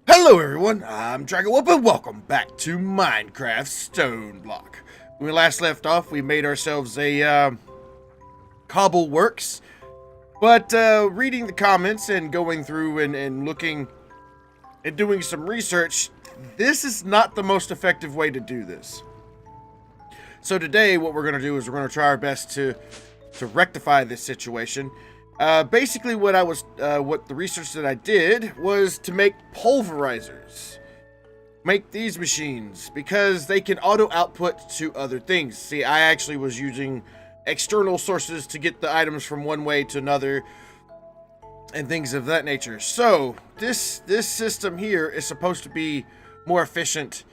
Hello everyone, I'm DragonWhoop and welcome back to Minecraft StoneBlock. When we last left off, we made ourselves a cobble works, but reading the comments and going through and looking and doing some research, this is not the most effective way to do this. So today what we're going to do is we're going to try our best to rectify this situation. Basically what the research that I did was to make pulverizers. Make these machines because they can auto output to other things. See, I actually was using external sources to get the items from one way to another and things of that nature. So this system here is supposed to be more efficient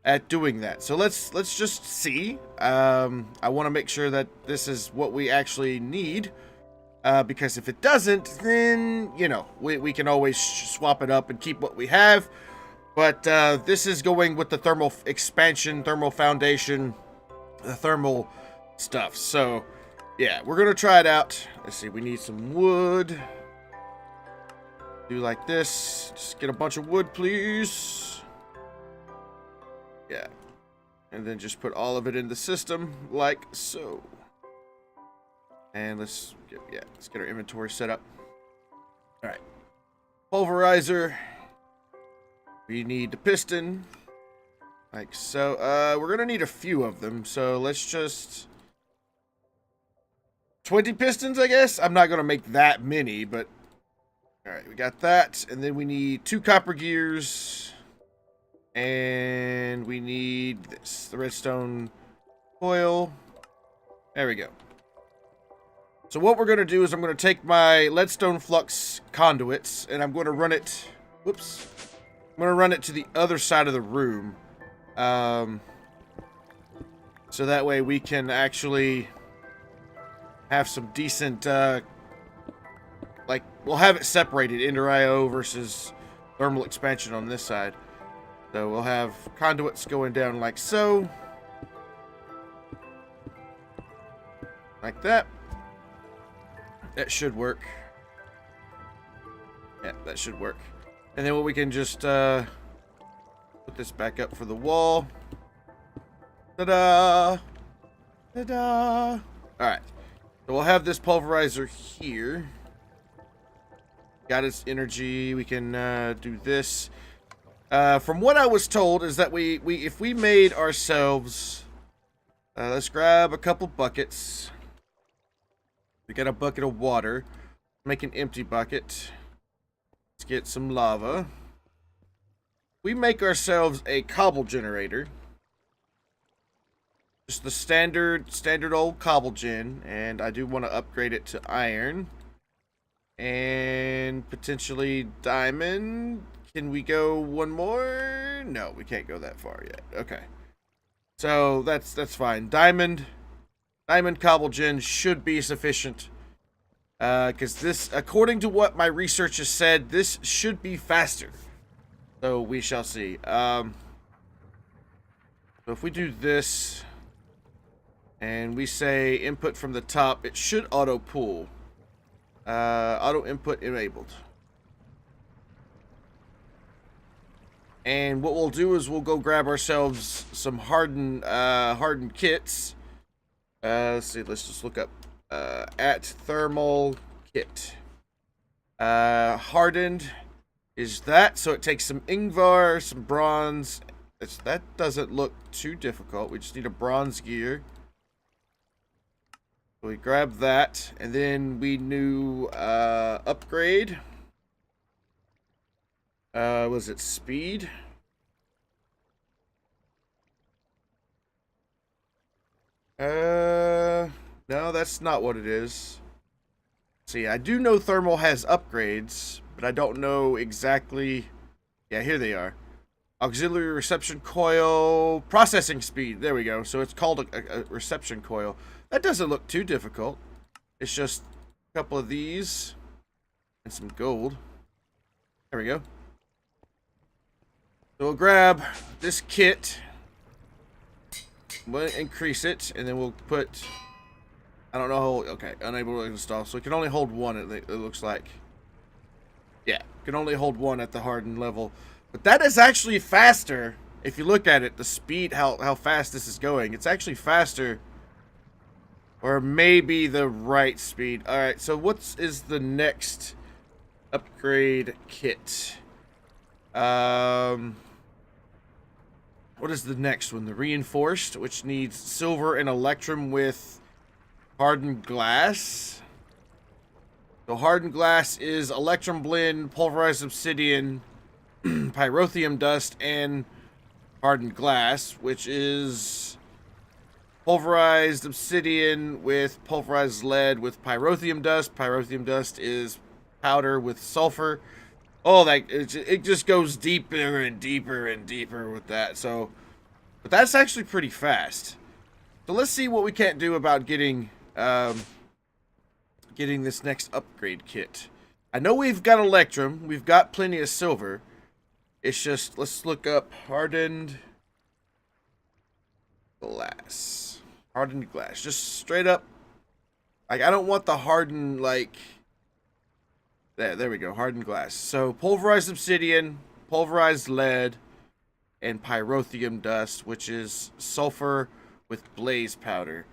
at doing that. So let's just see. I want to make sure that this is what we actually need. Because if it doesn't, then, you know, we can always swap it up and keep what we have. But this is going with the thermal expansion, thermal foundation, the thermal stuff. So, yeah, we're going to try it out. Let's see, we need some wood. Do like this. Just get a bunch of wood, please. Yeah. And then just put all of it in the system, like so. And let's get our inventory set up. All right, pulverizer. We need the piston, like so. We're gonna need a few of them, so let's just 20 pistons, I guess. I'm not gonna make that many, but all right, we got that, and then we need 2 copper gears, and we need this, the redstone coil. There we go. So what we're going to do is I'm going to take my leadstone flux conduits and I'm going to run it, whoops, I'm going to run it to the other side of the room. So that way we can actually have some decent, like, we'll have it separated, Ender IO versus thermal expansion on this side. So we'll have conduits going down like so. Like that. That should work. Yeah, that should work. And then we can just put this back up for the wall. Ta-da! Ta-da! Alright. So we'll have this pulverizer here. Got its energy. We can do this. From what I was told is that if we made ourselves... let's grab a couple buckets. We got a bucket of water. Make an empty bucket. Let's get some lava. We make ourselves a cobble generator. Just the standard old cobble gen. And I do want to upgrade it to iron. And potentially diamond. Can we go one more? No, we can't go that far yet. Okay. So that's fine. Diamond cobble gen should be sufficient. Because this, according to what my research has said, this should be faster. So we shall see. So if we do this, and we say input from the top, it should auto pull. Auto input enabled. And what we'll do is we'll go grab ourselves some hardened kits. Let's see, let's just look up at thermal kit. Hardened is that, so it takes some Ingvar, some bronze. That doesn't look too difficult. We just need a bronze gear. So we grab that, and then we new upgrade. Was it speed? No, that's not what it is. See, I do know thermal has upgrades, but I don't know exactly. Yeah, here they are. Auxiliary reception coil, processing speed. There we go. So it's called a reception coil. That doesn't look too difficult. It's just a couple of these and some gold. There we go. So we'll grab this kit. We'll increase it, and then we'll put... I don't know. Okay, unable to install. So it can only hold one, it looks like. Yeah, can only hold one at the hardened level. But that is actually faster. If you look at it, the speed, how fast this is going, it's actually faster. Or maybe the right speed. Alright, so what is the next upgrade kit? What is the next one? The reinforced, which needs silver and electrum with hardened glass. So hardened glass is electrum blend, pulverized obsidian, pyrotheum dust, and hardened glass, which is pulverized obsidian with pulverized lead with pyrotheum dust. Pyrotheum dust is powder with sulfur. Oh, that it just goes deeper and deeper and deeper with that. So, but that's actually pretty fast. So let's see what we can't do about getting getting this next upgrade kit. I know we've got electrum. We've got plenty of silver. It's just, let's look up hardened glass. Hardened glass. Just straight up. Like, I don't want the hardened, like... There we go. Hardened glass. So, pulverized obsidian, pulverized lead, and pyrotheum dust, which is sulfur with blaze powder.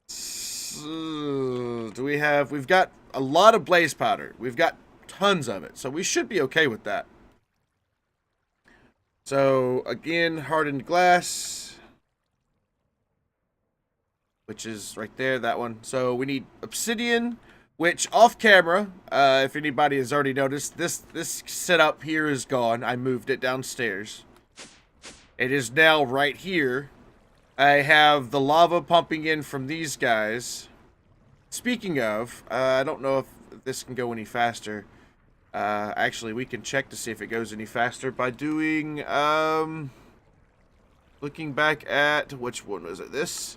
So, do we have... We've got a lot of blaze powder. We've got tons of it. So, we should be okay with that. So, again, hardened glass, which is right there, that one. So, we need obsidian, which off camera, if anybody has already noticed, this setup here is gone. I moved it downstairs. It is now right here. I have the lava pumping in from these guys. Speaking of, I don't know if this can go any faster. Actually, we can check to see if it goes any faster by doing, looking back at, which one was it? This?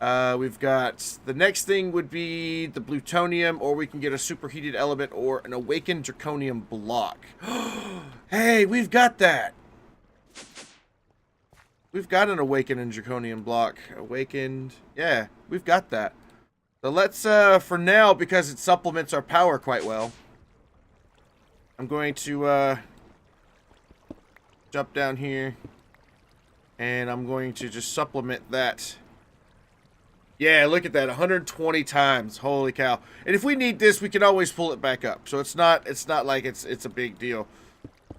We've got, the next thing would be the plutonium, or we can get a superheated element or an awakened draconium block. Hey, we've got that! We've got an awakened and draconium block. Awakened, yeah, we've got that. So let's, for now, because it supplements our power quite well, I'm going to jump down here, and I'm going to just supplement that. Yeah, look at that, 120 times. Holy cow! And if we need this, we can always pull it back up. So it's not like it's a big deal.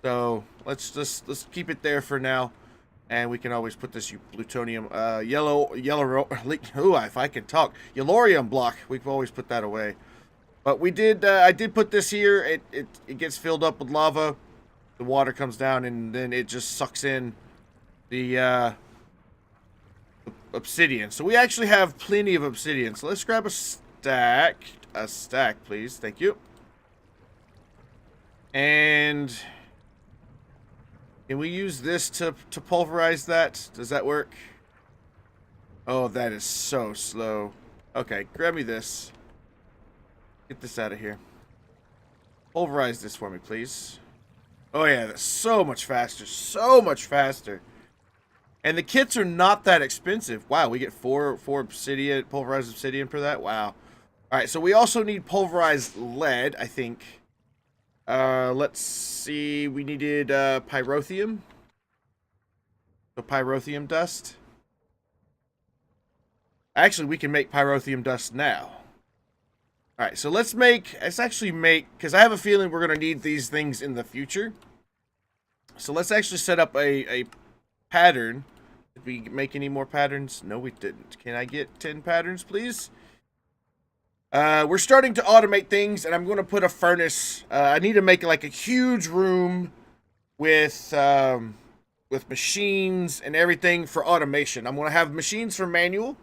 So let's keep it there for now, and we can always put this plutonium yellow if I can talk, yellorium block. We can always put that away. But we did, I did put this here. It gets filled up with lava. The water comes down, and then it just sucks in the obsidian. So we actually have plenty of obsidian. So let's grab a stack, please. Thank you. And can we use this to pulverize that? Does that work? Oh, that is so slow. Okay, grab me this. Get this out of here. Pulverize this for me, please. Oh yeah, that's so much faster. So much faster. And the kits are not that expensive. Wow, we get four obsidian, pulverized obsidian for that. Wow. Alright, so we also need pulverized lead, I think. Let's see. We needed pyrotheum. So pyrotheum dust. Actually, we can make pyrotheum dust now. Alright, so let's actually make, because I have a feeling we're going to need these things in the future. So let's actually set up a pattern. Did we make any more patterns? No, we didn't. Can I get 10 patterns, please? We're starting to automate things, and I'm going to put a furnace. I need to make like a huge room with machines and everything for automation. I'm going to have machines for manual,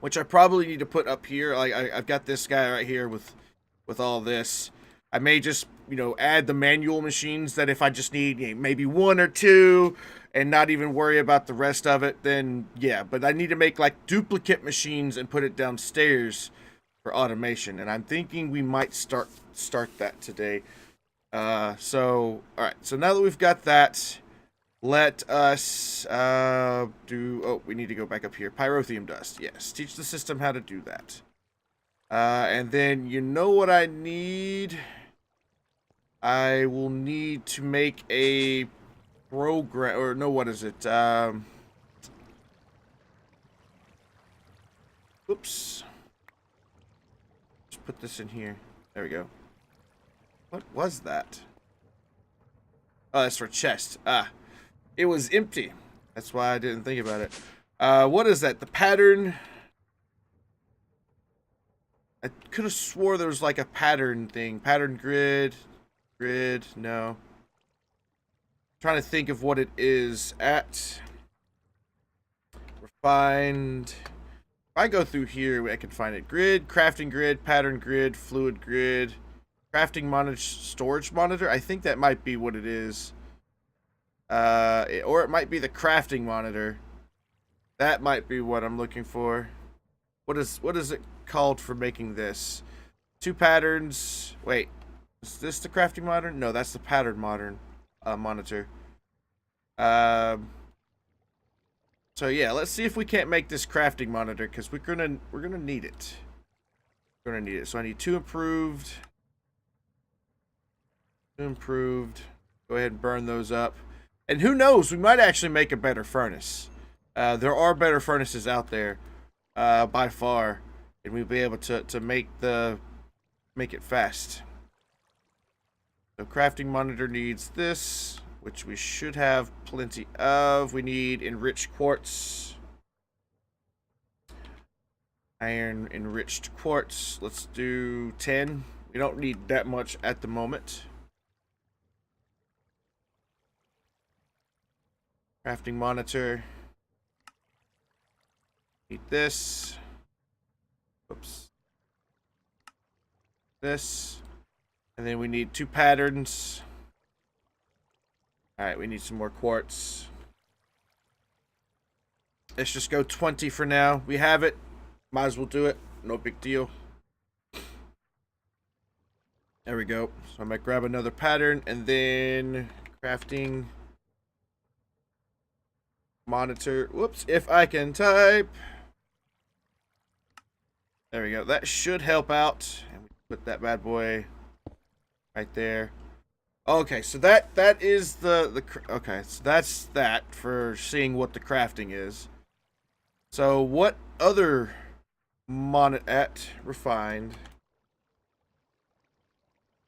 which I probably need to put up here. I've got this guy right here with all this. I may just, add the manual machines that if I just need maybe one or two and not even worry about the rest of it, then yeah. But I need to make like duplicate machines and put it downstairs for automation. And I'm thinking we might start that today. So, all right. So now that we've got that, let us we need to go back up here. Pyrotheum dust. Yes. Teach the system how to do that. And then you know what I need? I will need to make a program, or no, what is it? Oops. Just put this in here. There we go. What was that? Oh, that's for chest. Ah, it was empty. That's why I didn't think about it. What is that? The pattern. I could have swore there was like a pattern thing. Pattern grid. Grid. No. I'm trying to think of what it is at. Refined. If I go through here, I can find it. Grid, crafting grid, pattern grid, fluid grid, crafting monitor, storage monitor. I think that might be what it is. Or it might be the crafting monitor. That might be what I'm looking for. What is it called for making this? 2 patterns. Wait, is this the crafting monitor? No, that's the pattern monitor. So yeah, let's see if we can't make this crafting monitor, because we're gonna need it. We're gonna need it. So I need 2 improved. 2 improved. Go ahead and burn those up. And who knows, we might actually make a better furnace. There are better furnaces out there, by far, and we'll be able to make it fast. So crafting monitor needs this, which we should have plenty of. We need enriched quartz. Iron enriched quartz. Let's do 10. We don't need that much at the moment. Crafting monitor. Need this. Oops. This. And then we need 2 patterns. Alright, we need some more quartz. Let's just go 20 for now. We have it. Might as well do it. No big deal. There we go. So I might grab another pattern and then crafting monitor. Whoops, if I can type. There we go. That should help out. And we put that bad boy right there. Okay, so that is the okay, so that's that for seeing what the crafting is. So what other refined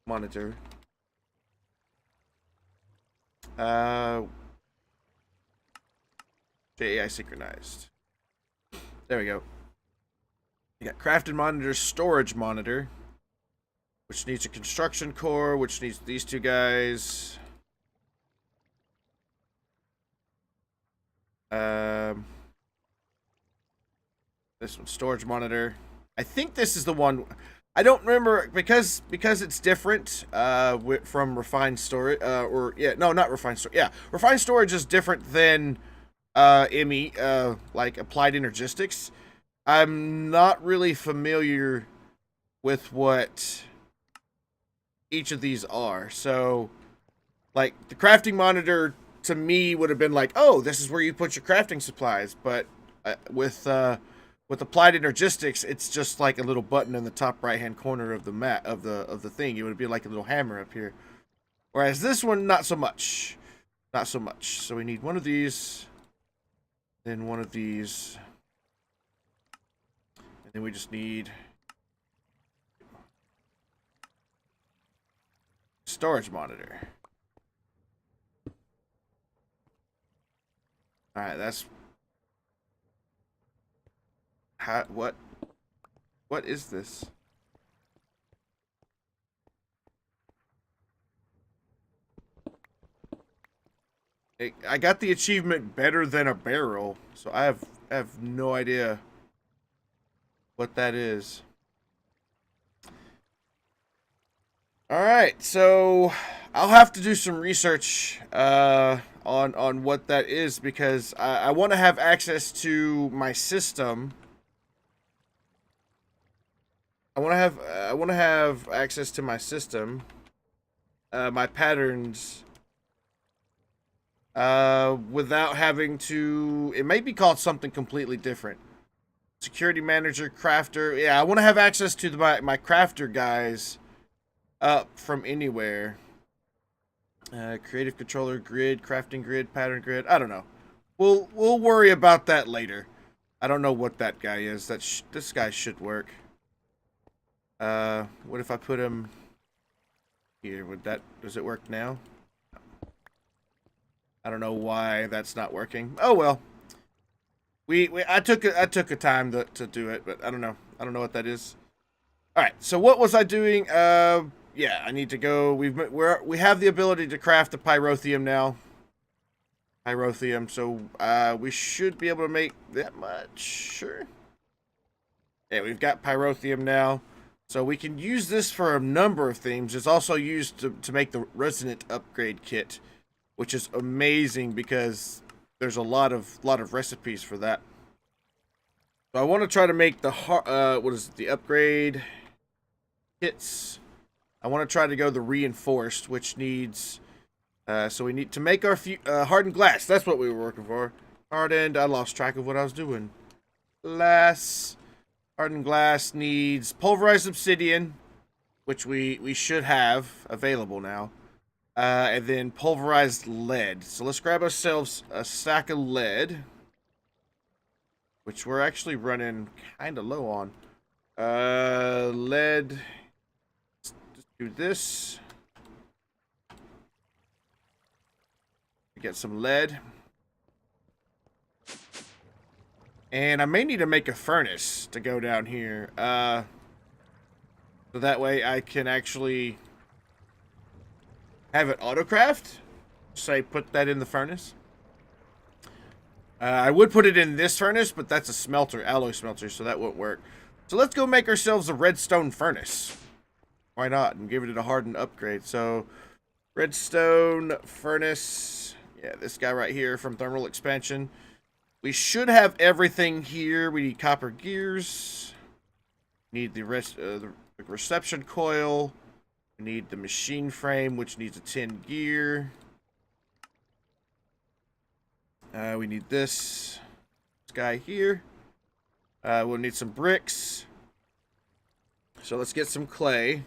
monitor? JAI synchronized. There we go. You got crafted monitor, storage monitor, which needs a construction core, which needs these 2 guys. This one, storage monitor. I think this is the one. I don't remember because it's different from refined storage. Not refined storage. Yeah, refined storage is different than ME, like applied energistics. I'm not really familiar with what each of these are. So, like, the crafting monitor to me would have been like, oh, this is where you put your crafting supplies. But with applied energistics, it's just like a little button in the top right hand corner of the of the thing. It would be like a little hammer up here. Whereas this one, not so much. Not so much. So we need one of these, then one of these, and then we just need storage monitor. Alright, that's what is this? I got the achievement better than a barrel, so I have no idea what that is. Alright, so I'll have to do some research on what that is, because I want to have access to my system. I want to have access to my system, my patterns, without having to. It may be called something completely different. Security manager, crafter. Yeah, I want to have access to my crafter guys from anywhere. Creative controller grid, crafting grid, pattern grid. I don't know. We'll worry about that later. I don't know what that guy is. This guy should work. What if I put him here? Does it work now? I don't know why that's not working. Oh well. I took a time to do it, but I don't know. I don't know what that is. All right. So what was I doing? Yeah, I need to go. We have the ability to craft the pyrotheum now. Pyrotheum, so we should be able to make that much. Sure. Yeah, we've got pyrotheum now, so we can use this for a number of things. It's also used to make the resonant upgrade kit, which is amazing because there's a lot of recipes for that. So I want to try to make the the upgrade kits. I want to try to go the reinforced, which needs so we need to make our hardened glass. That's what we were working for. Hardened. I lost track of what I was doing. Glass. Hardened glass needs pulverized obsidian, which we should have available now. And then pulverized lead. So let's grab ourselves a stack of lead, which we're actually running kind of low on. Lead. Let's just do this. Get some lead. And I may need to make a furnace to go down here. So that way I can actually have it autocraft. Say, put that in the furnace. I would put it in this furnace, but that's a smelter, alloy smelter, so that won't work. So let's go make ourselves a redstone furnace. Why not? And give it a hardened upgrade. So, redstone furnace. Yeah, this guy right here from thermal expansion. We should have everything here. We need copper gears. We need the reception coil. We need the machine frame, which needs a tin gear. We need this guy here. We'll need some bricks. So let's get some clay.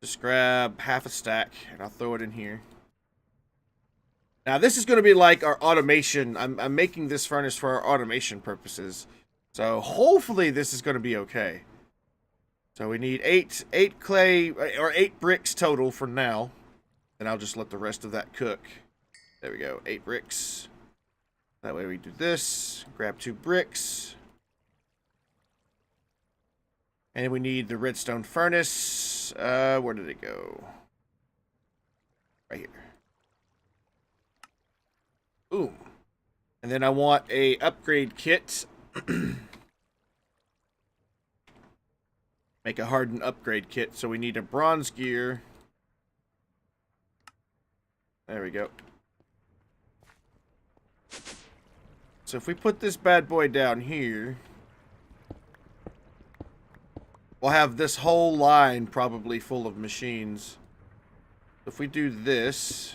Just grab half a stack, and I'll throw it in here. Now, this is going to be like our automation. I'm making this furnace for our automation purposes. So, hopefully, this is going to be okay. So, we need 8 clay, or 8 bricks total for now. And I'll just let the rest of that cook. There we go, 8 bricks. That way we do this. Grab 2 bricks. And we need the redstone furnace. Where did it go? Right here. Boom. And then I want a upgrade kit. Make a hardened upgrade kit. So we need a bronze gear. There we go. So if we put this bad boy down here, we'll have this whole line probably full of machines. If we do this,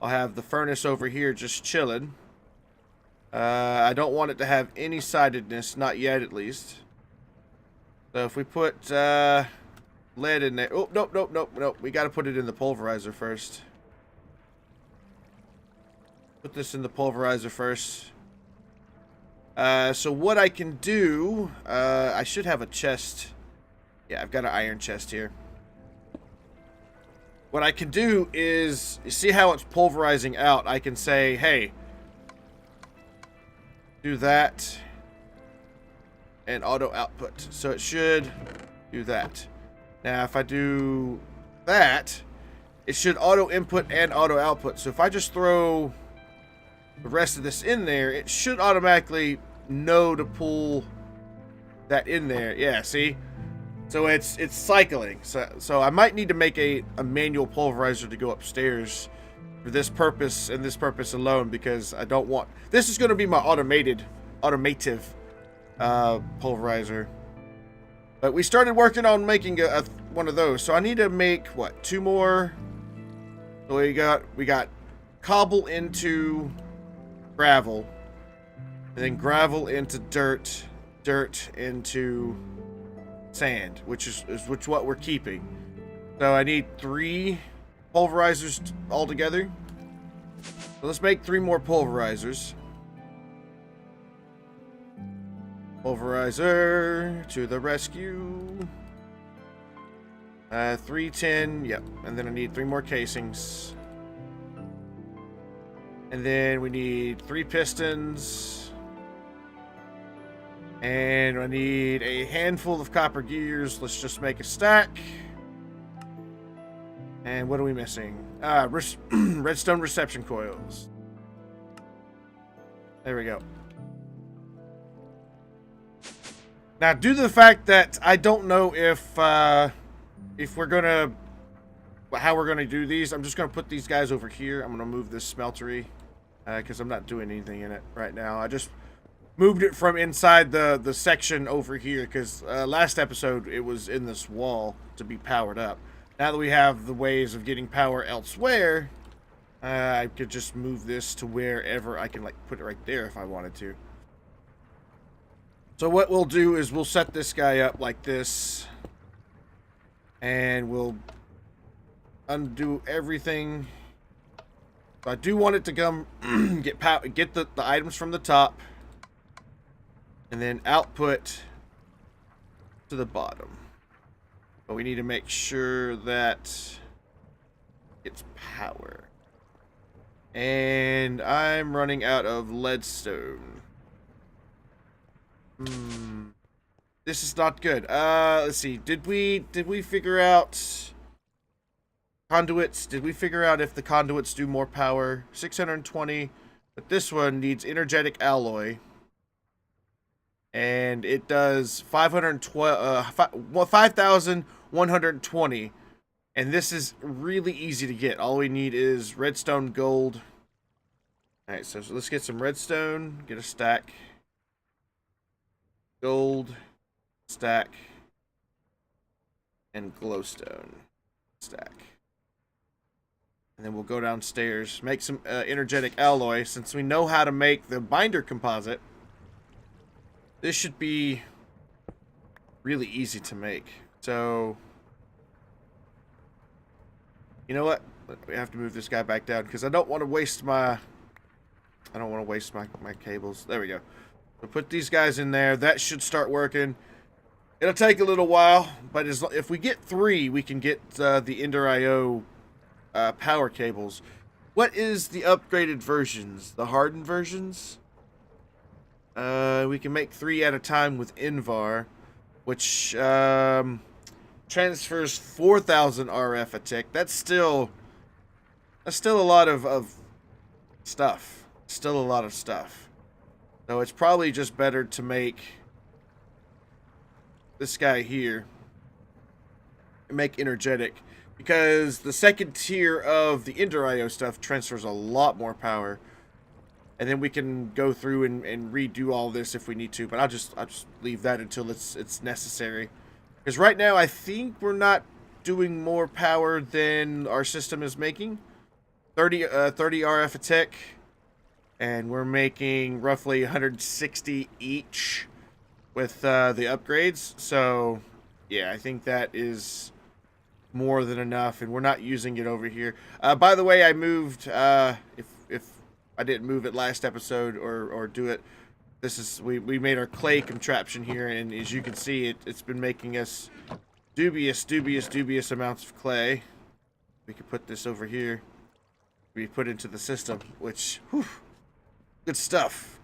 I'll have the furnace over here just chilling. I don't want it to have any sidedness, not yet at least. So if we put lead in there. Oh, nope. We got to put it in the pulverizer first. Put this in the pulverizer first. So what I can do, I should have a chest. Yeah, I've got an iron chest here. What I can do is, you see how it's pulverizing out? I can say, hey, do that, and auto output. So it should do that. Now, if I do that, it should auto input and auto output. So if I just throw the rest of this in there, it should automatically know to pull that in there. Yeah, see? So it's cycling. So I might need to make a manual pulverizer to go upstairs for this purpose and this purpose alone, because I don't want... This is going to be my automative pulverizer. But we started working on making one of those. So I need to make, what, 2 more? So we got cobble into gravel, and then gravel into dirt, dirt into sand, which is what we're keeping. So I need 3 pulverizers altogether. So let's make 3 more pulverizers. Pulverizer to the rescue. 310, yep. And then I need 3 more casings. And then we need 3 pistons. And I need a handful of copper gears. Let's just make a stack. And what are we missing? Redstone reception coils. There we go. Now, due to the fact that I don't know if we're gonna, how we're gonna do these, I'm just gonna put these guys over here. I'm gonna move this smeltery because I'm not doing anything in it right now. I just moved it from inside the section over here because last episode it was in this wall to be powered up. Now that we have the ways of getting power elsewhere, I could just move this to wherever I can, like, put it right there if I wanted to. So what we'll do is we'll set this guy up like this, and we'll undo everything. So I do want it to come get the items from the top, and then output to the bottom. But we need to make sure that it's power. And I'm running out of leadstone. This is not good. Let's see. Did we figure out conduits? Did we figure out if the conduits do more power? 620. But this one needs energetic alloy. And it does 5,120. And this is really easy to get. All we need is redstone gold. Alright, so let's get some redstone. Get a stack. Gold. Stack. And glowstone. Stack. And then we'll go downstairs. Make some energetic alloy. Since we know how to make the binder composite, this should be really easy to make. So, you know what? We have to move this guy back down because I don't want to waste my my cables. There we go. We'll put these guys in there. That should start working. It'll take a little while, but if we get 3, we can get the Ender IO power cables. What is the upgraded versions? The hardened versions? We can make 3 at a time with Invar, which transfers 4,000 RF a tick. That's still a lot of stuff. Still a lot of stuff. So it's probably just better to make this guy here and make energetic, because the second tier of the Ender IO stuff transfers a lot more power. And then we can go through and redo all this if we need to. But I'll just leave that until it's necessary. Because right now I think we're not doing more power than our system is making. 30 RF a tick. And we're making roughly 160 each with the upgrades. So yeah, I think that is more than enough. And we're not using it over here. By the way, I moved, if I didn't move it last episode or do it, this is, we made our clay contraption here, and as you can see, it's been making us dubious amounts of clay. We could put this over here, we put into the system, which, whew, good stuff.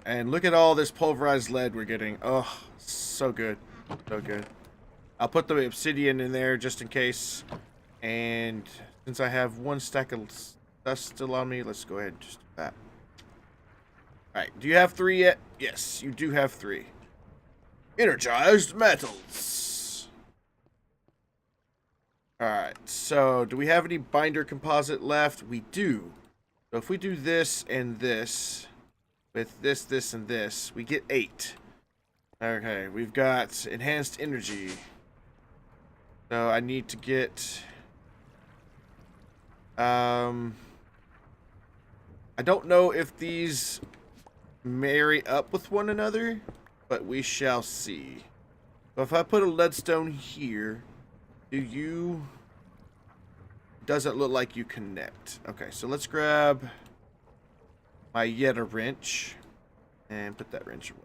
And look at all this pulverized lead we're getting. Oh, so good, so good. I'll put the obsidian in there just in case. And since I have 1 stack of dust still on me, let's go ahead and just do that. Alright, do you have 3 yet? Yes, you do have 3. Energized metals. Alright, so do we have any binder composite left? We do. So if we do this and this, with this, and this, we get 8. Okay, we've got enhanced energy. So I need to get... I don't know if these marry up with one another, but we shall see. So if I put a leadstone here, doesn't look like you connect. Okay, so let's grab my Yeta wrench and put that wrench away.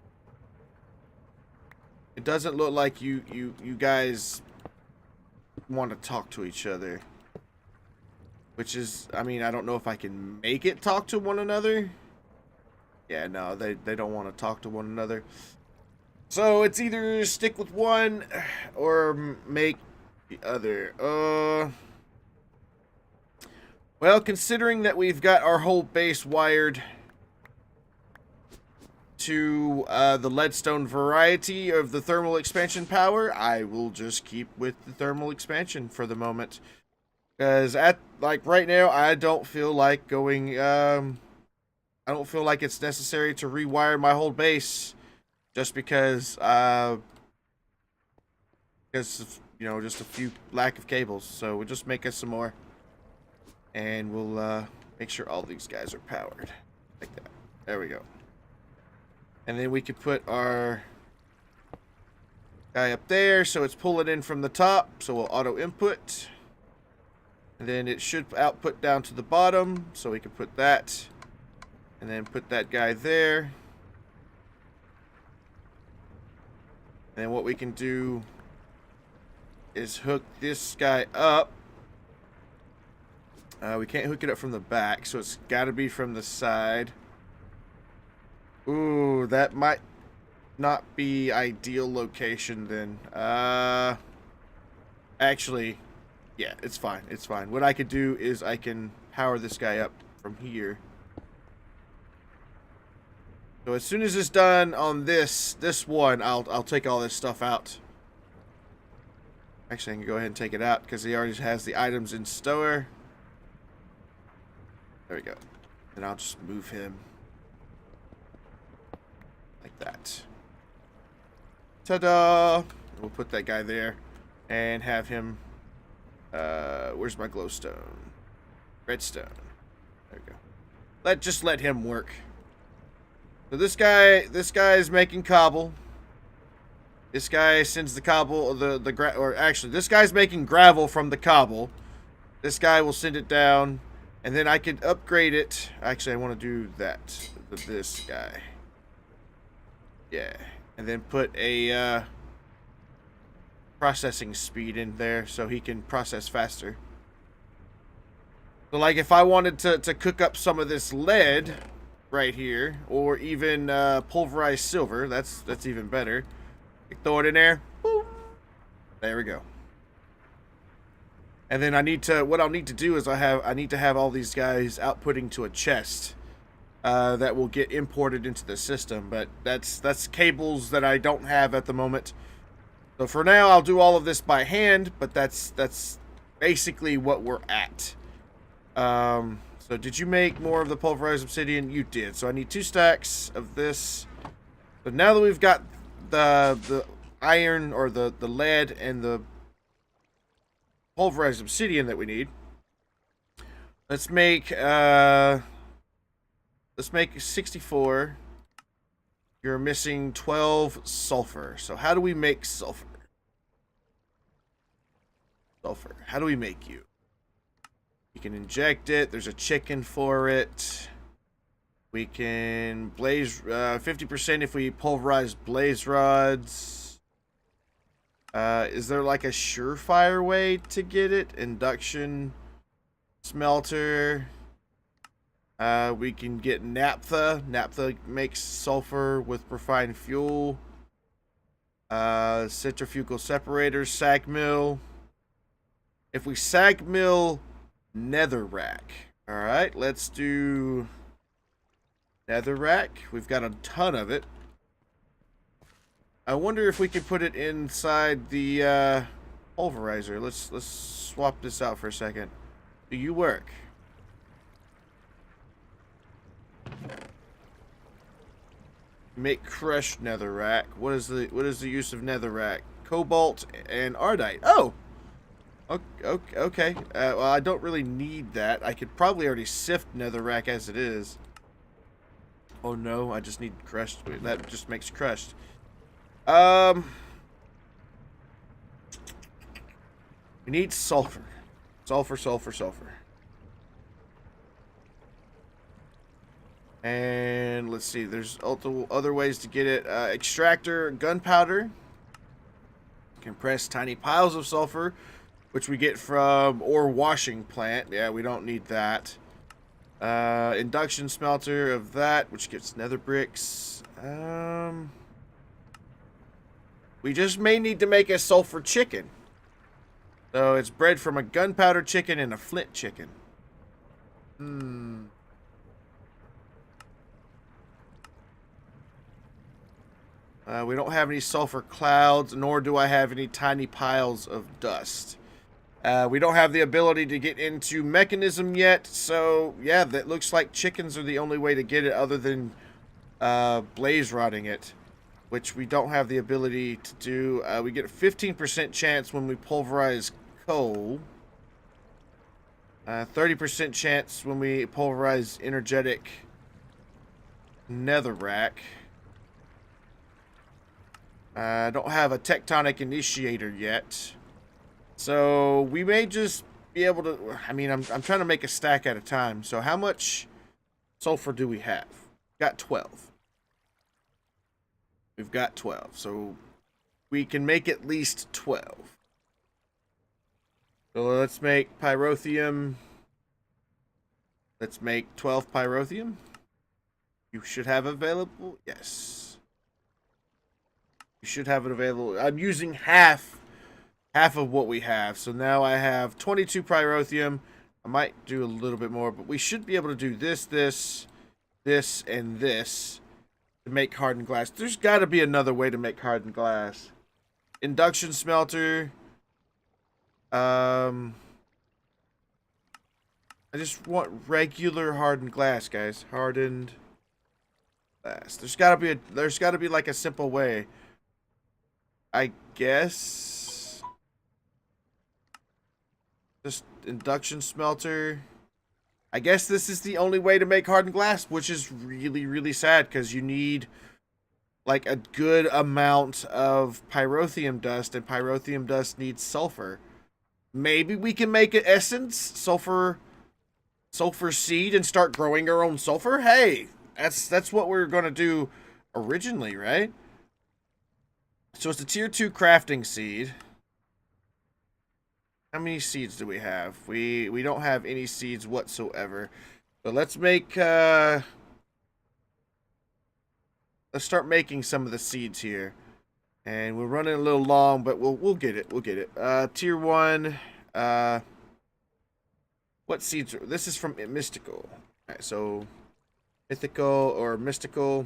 It doesn't look like you guys want to talk to each other. Which is, I mean, I don't know if I can make it talk to one another. Yeah, no, they don't want to talk to one another. So it's either stick with one or make the other. Well, considering that we've got our whole base wired to the leadstone variety of the thermal expansion power, I will just keep with the thermal expansion for the moment. Because right now, I don't feel like going, I don't feel like it's necessary to rewire my whole base just because of, you know, just a few lack of cables. So we'll just make us some more. And we'll make sure all these guys are powered. Like that. There we go. And then we could put our guy up there so it's pulling in from the top. So we'll auto input. And then it should output down to the bottom, so we can put that. And then put that guy there. And then what we can do is hook this guy up. We can't hook it up from the back, so it's got to be from the side. Ooh, that might not be ideal location then. Actually... yeah, it's fine. It's fine. What I could do is I can power this guy up from here. So as soon as it's done on this one, I'll take all this stuff out. Actually, I can go ahead and take it out because he already has the items in store. There we go. And I'll just move him like that. Ta-da! We'll put that guy there and have him. Where's my glowstone? Redstone. There we go. Just let him work. So this guy is making cobble. This guy sends the cobble, this guy's making gravel from the cobble. This guy will send it down, and then I could upgrade it. Actually, I want to do that with this guy. Yeah, and then put a processing speed in there so he can process faster. So like if I wanted to cook up some of this lead right here, or even pulverized silver, that's even better. Throw it in there. Boom. There we go. And then what I'll need to do is I need to have all these guys outputting to a chest that will get imported into the system, but that's cables that I don't have at the moment. So for now, I'll do all of this by hand, but that's basically what we're at. So did you make more of the pulverized obsidian? You did. So I need 2 stacks of this. So now that we've got the iron or the lead and the pulverized obsidian that we need, let's make 64. You're missing 12 sulfur. So how do we make sulfur? How do we make you? You can inject it. There's a chicken for it. We can blaze 50% if we pulverize blaze rods. Is there like a surefire way to get it? Induction smelter. We can get naphtha. Naphtha makes sulfur with refined fuel. Centrifugal separators, sag mill. If we sag mill netherrack. Alright, let's do netherrack. We've got a ton of it. I wonder if we could put it inside the pulverizer. Let's swap this out for a second. Do you work? Make crushed netherrack. What is the use of netherrack? Cobalt and ardite. Oh, okay. Well, I don't really need that. I could probably already sift netherrack as it is. Oh no, I just need crushed. That just makes crushed. We need sulfur. Sulfur, sulfur, sulfur. And let's see, there's other ways to get it. Extractor, gunpowder. Compressed tiny piles of sulfur, which we get from ore washing plant. Yeah, we don't need that. Induction smelter of that, which gets nether bricks. We just may need to make a sulfur chicken. So it's bred from a gunpowder chicken and a flint chicken. We don't have any sulfur clouds, nor do I have any tiny piles of dust. We don't have the ability to get into mechanism yet, so yeah, that looks like chickens are the only way to get it other than blaze rotting it, which we don't have the ability to do. We get a 15% chance when we pulverize coal. 30% chance when we pulverize energetic netherrack. I don't have a tectonic initiator yet. So we may just be able to, I mean, I'm trying to make a stack at a time. So how much sulfur do we have? Got 12. We've got 12. So we can make at least 12. So let's make pyrotheum. Let's make 12 pyrotheum. You should have available. Yes. You should have it available. I'm using half of what we have. So now I have 22 pyrotheum. I might do a little bit more, but we should be able to do this, and this to make hardened glass. There's got to be another way to make hardened glass. Induction smelter. I just want regular hardened glass, guys. Hardened glass. There's got to be like a simple way. I guess just induction smelter. I guess this is the only way to make hardened glass, which is really, really sad because you need like a good amount of pyrotheum dust, and pyrotheum dust needs sulfur. Maybe we can make an essence, sulfur seed, and start growing our own sulfur. Hey, that's what we were gonna do originally, right? So it's a tier 2 crafting seed. How many seeds do we have? We don't have any seeds whatsoever. So let's make let's start making some of the seeds here. And we're running a little long, but we'll get it. We'll get it. Tier 1. What seeds are this? Is from mystical. Alright, so mythical or mystical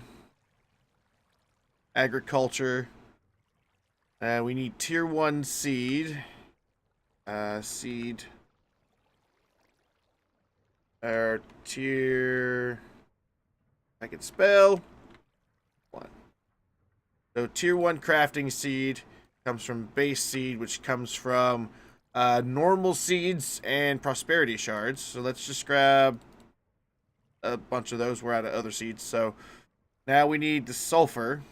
agriculture. We need tier 1 seed. Seed. Or tier. I can spell. 1. So tier 1 crafting seed comes from base seed, which comes from normal seeds and prosperity shards. So let's just grab a bunch of those. We're out of other seeds. So now we need the sulfur.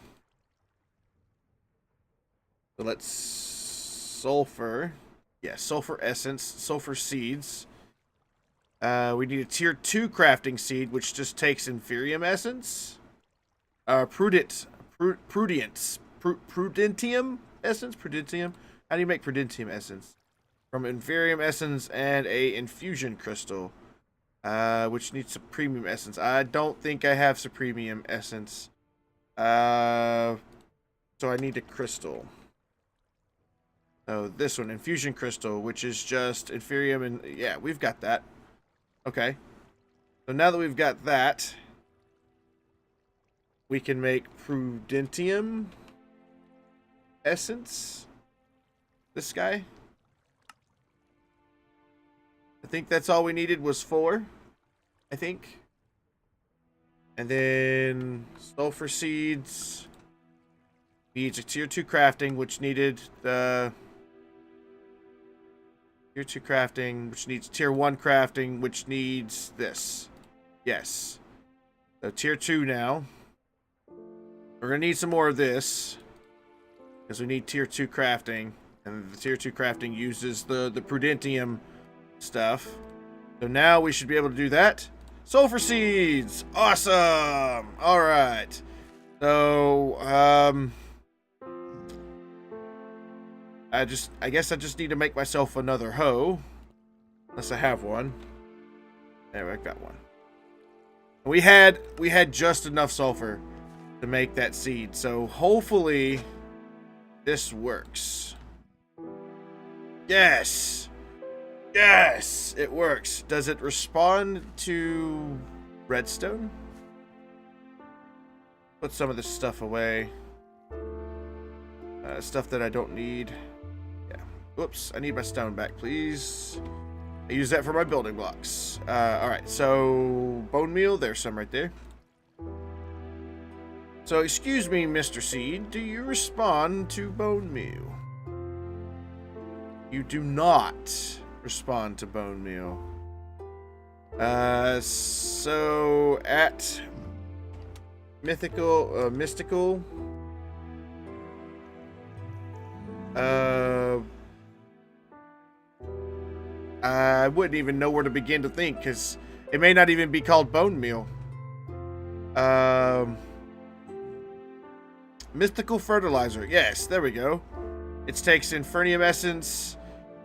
So let's sulfur. Yeah, sulfur essence, sulfur seeds. We need a tier 2 crafting seed, which just takes inferium essence. Prudentium essence? Prudentium? How do you make prudentium essence? From inferium essence and a infusion crystal. Which needs supremium essence. I don't think I have supremium essence. So I need a crystal. Oh, this one, infusion crystal, which is just inferium, and yeah, we've got that. Okay. So now that we've got that, we can make prudentium essence. This guy. I think that's all we needed was 4. I think. And then sulfur seeds needs a tier 2 crafting, which needed the tier 2 crafting, which needs tier 1 crafting, which needs this. Yes. So tier 2 now. We're gonna need some more of this because we need tier 2 crafting. And the tier 2 crafting uses the prudentium stuff. So now we should be able to do that. Sulfur seeds! Awesome! Alright. So, I guess I just need to make myself another hoe. Unless I have one. There, I got one. We had just enough sulfur to make that seed. So hopefully this works. Yes! Yes! It works. Does it respond to redstone? Put some of this stuff away. Stuff that I don't need. Yeah. Whoops. I need my stone back, please. I use that for my building blocks. Alright, so bone meal. There's some right there. So, excuse me, Mr. Seed. Do you respond to bone meal? You do not respond to bone meal. So at mystical. I wouldn't even know where to begin to think, because it may not even be called bone meal. Mystical fertilizer. Yes, there we go. It takes infernium essence,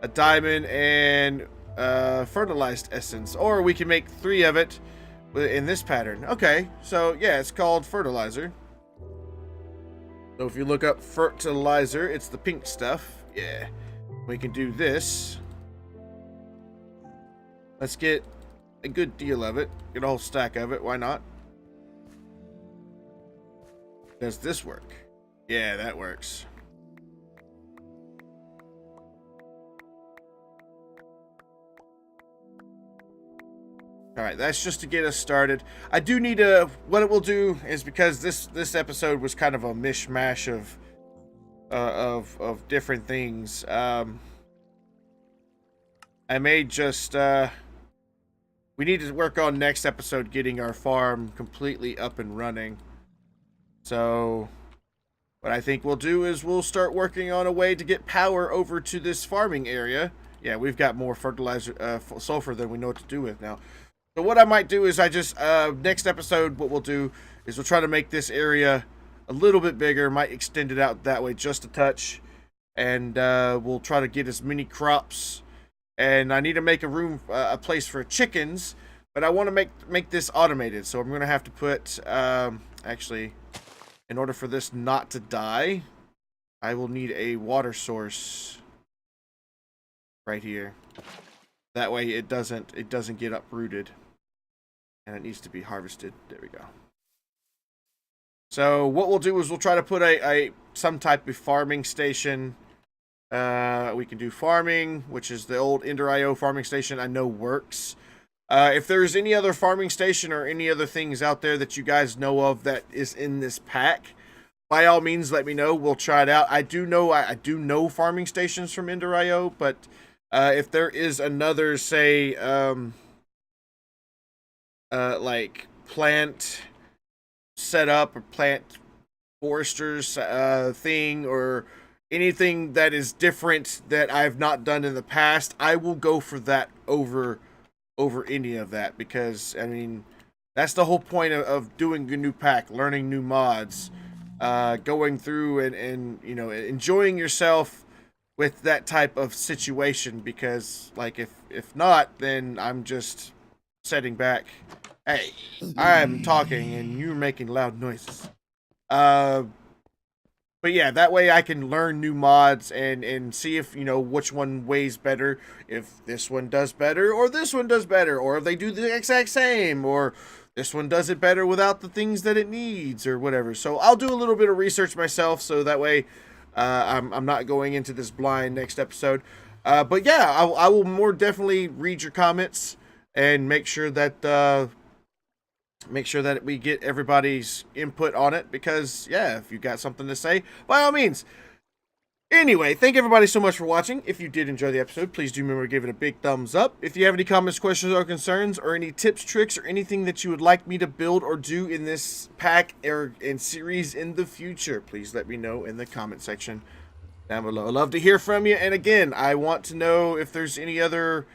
a diamond, and fertilized essence. Or we can make 3 of it in this pattern. Okay, so yeah, it's called fertilizer. So if you look up fertilizer, it's the pink stuff. Yeah. We can do this. Let's get a good deal of it. Get a whole stack of it. Why not? Does this work? Yeah, that works. Alright, that's just to get us started. I do need to... What it will do is, because this episode was kind of a mishmash of different things. I may just... we need to work on next episode getting our farm completely up and running. So... what I think we'll do is we'll start working on a way to get power over to this farming area. Yeah, we've got more fertilizer, sulfur than we know what to do with now. So what I might do is next episode, what we'll do is we'll try to make this area a little bit bigger. Might extend it out that way just a touch. And we'll try to get as many crops. And I need to make a place for chickens. But I want to make this automated. So I'm going to have to put, actually, in order for this not to die, I will need a water source right here. That way it doesn't get uprooted. And it needs to be harvested. There we go. So what we'll do is we'll try to put some type of farming station. We can do farming, which is the old Ender.io farming station I know works. If there's any other farming station or any other things out there that you guys know of that is in this pack, by all means let me know. We'll try it out. I do know farming stations from Ender.io, but if there is another, say, like plant setup or plant foresters thing or anything that is different that I've not done in the past, I will go for that over any of that, because I mean that's the whole point of doing a new pack, learning new mods, going through and you know, enjoying yourself with that type of situation, because like if not, then I'm just sitting back. Hey, I'm talking and you're making loud noises. But yeah, that way I can learn new mods and see if, you know, which one weighs better, if this one does better or this one does better, or if they do the exact same, or this one does it better without the things that it needs or whatever. So I'll do a little bit of research myself, so that way I'm not going into this blind next episode. But yeah, I will more definitely read your comments and make sure that we get everybody's input on it, because yeah, if you got something to say, by all means. Anyway, thank everybody so much for watching. If you did enjoy the episode, please do remember to give it a big thumbs up. If you have any comments, questions, or concerns, or any tips, tricks, or anything that you would like me to build or do in this pack or in series in the future, please let me know in the comment section down below. I'd love to hear from you. And again, I want to know if there's any other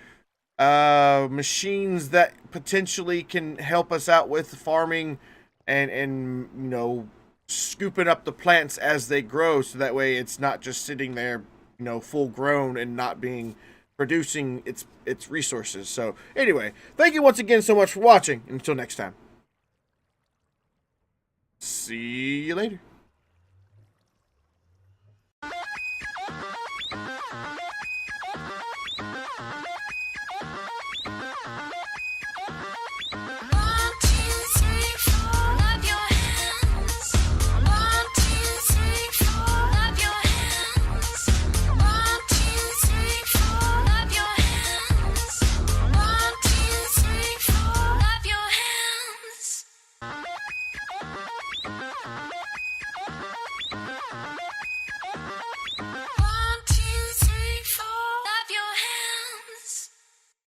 machines that potentially can help us out with farming and you know, scooping up the plants as they grow, so that way it's not just sitting there, you know, full grown and not being producing its resources. So anyway, thank you once again so much for watching. Until next time, see you later.